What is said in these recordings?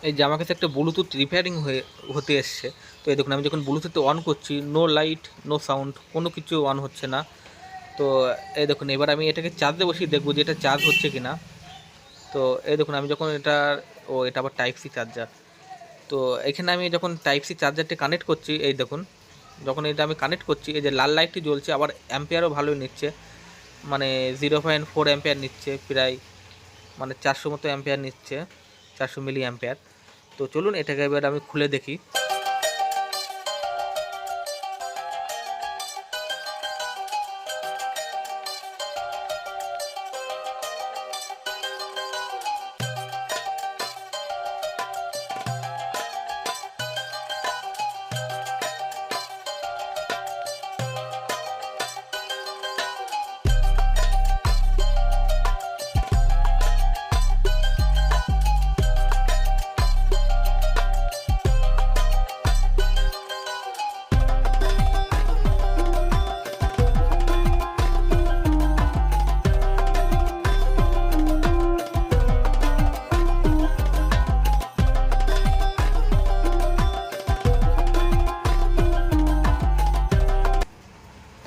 এই যে আমার কাছে একটা ব্লুটুথ রিপেয়ারিং হতে এসছে। তো এই দেখুন আমি যখন ব্লুটুথে অন করছি, নো লাইট নো সাউন্ড, কোনো কিছু অন হচ্ছে না। তো এই দেখুন এবার আমি এটাকে চার্জে বসিয়ে দেখবো যে এটা চার্জ হচ্ছে কি না। তো এই দেখুন আমি যখন এটা আবার টাইপ সি চার্জার। তো এখানে আমি যখন টাইপ সি চার্জারটি কানেক্ট করছি, এই দেখুন যখন এটা আমি কানেক্ট করছি, এই যে লাল লাইটটি জ্বলছে, আবার অ্যাম্পিয়ারও ভালোই নিচ্ছে, মানে 0.4 অ্যাম্পিয়ার নিচ্ছে প্রায়, মানে 400 মতো অ্যাম্পিয়ার নিচ্ছে, 400 মিলি অ্যাম্পিয়ার। তো চলুন এটাকে এবার আমি খুলে দেখি।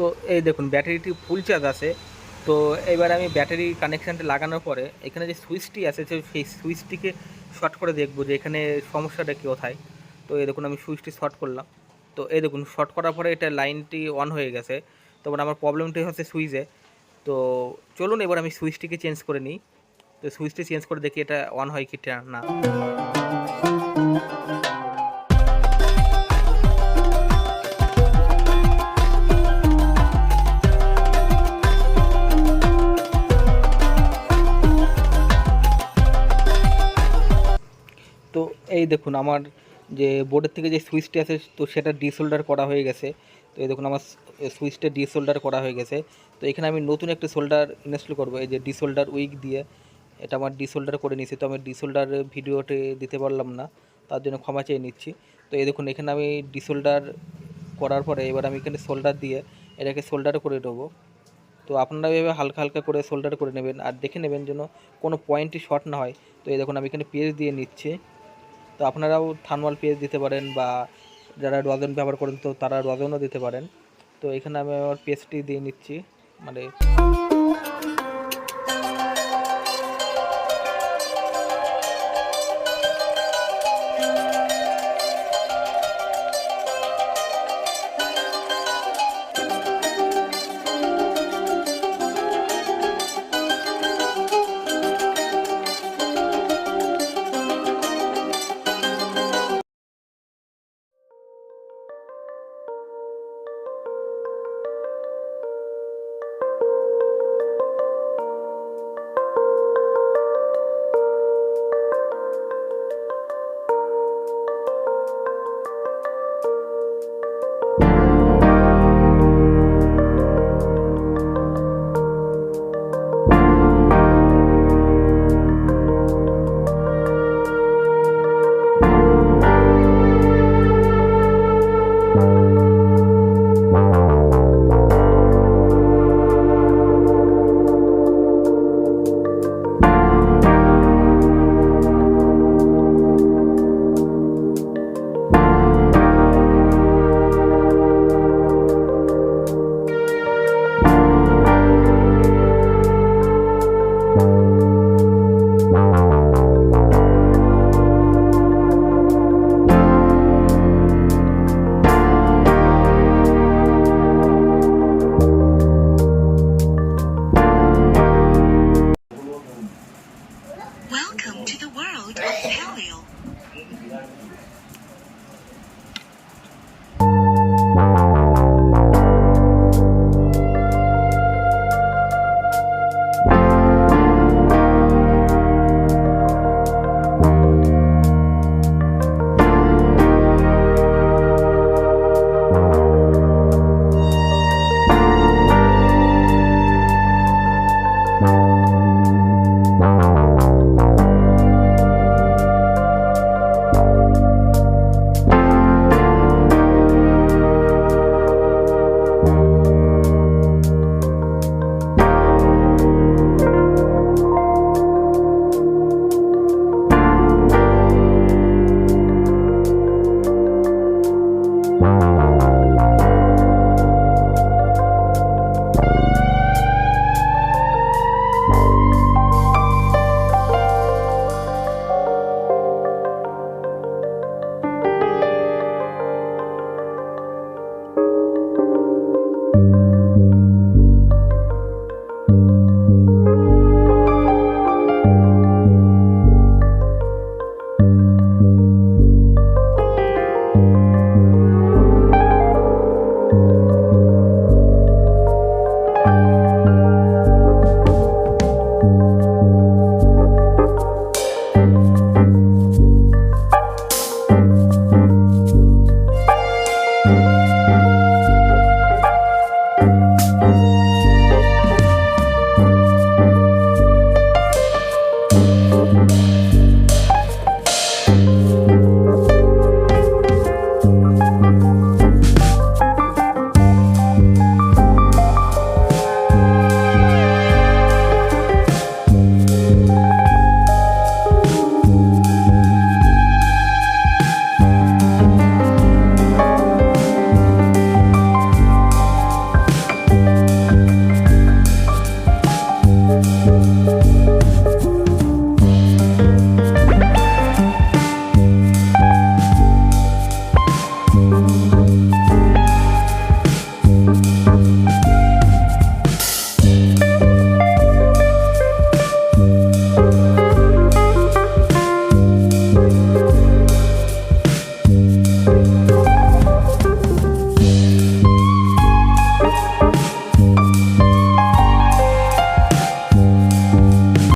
তো এই দেখুন ব্যাটারিটি ফুল চার্জ আছে। তো এবার আমি ব্যাটারি কানেকশানটা লাগানোর পরে এখানে যে সুইচটি আছে সেই সুইচটিকে শর্ট করে দেখবো যে এখানে সমস্যাটা কোথায়। তো এই দেখুন আমি সুইচটি শর্ট করলাম। তো এই দেখুন শর্ট করার পরে এটা লাইনটি অন হয়ে গেছে। তখন আমার প্রবলেমটি হচ্ছে সুইচে। তো চলুন এবার আমি সুইচটিকে চেঞ্জ করে নিই। তো সুইচটি চেঞ্জ করে দেখি এটা অন হয় কি না। তো এই দেখুন আমার যে বোর্ডের থেকে যে সুইচটি আছে তো সেটা ডিসোল্ডার করা হয়ে গেছে। তো এই দেখুন আমার সুইচটা ডিসোল্ডার করা হয়ে গেছে। তো এখানে আমি নতুন একটা সোল্ডার ইনস্টল করবো, এই যে ডিসোল্ডার উইক দিয়ে এটা আমার ডিসোল্ডার করে নিয়েছি। তো আমি ডিসোল্ডার ভিডিওতে দিতে পারলাম না, তার জন্য ক্ষমা চেয়ে নিচ্ছি। তো এই দেখুন এখানে আমি ডিসোল্ডার করার পরে এবার আমি এখানে সোল্ডার দিয়ে এটাকে সোল্ডার করে দেবো। তো আপনারা এভাবে হালকা হালকা করে সোল্ডার করে নেবেন, আর দেখে নেবেন যেন কোনো পয়েন্টই শর্ট না হয়। তো এই দেখুন আমি এখানে পেজ দিয়ে নিচ্ছি। তো আপনারাও থার্মাল পেজ দিতে পারেন, বা যারা রজন ব্যবহার করেন তো তারা রজনও দিতে পারেন। তো এখানে আমি আমার পেজটি দিয়ে নিচ্ছি, মানে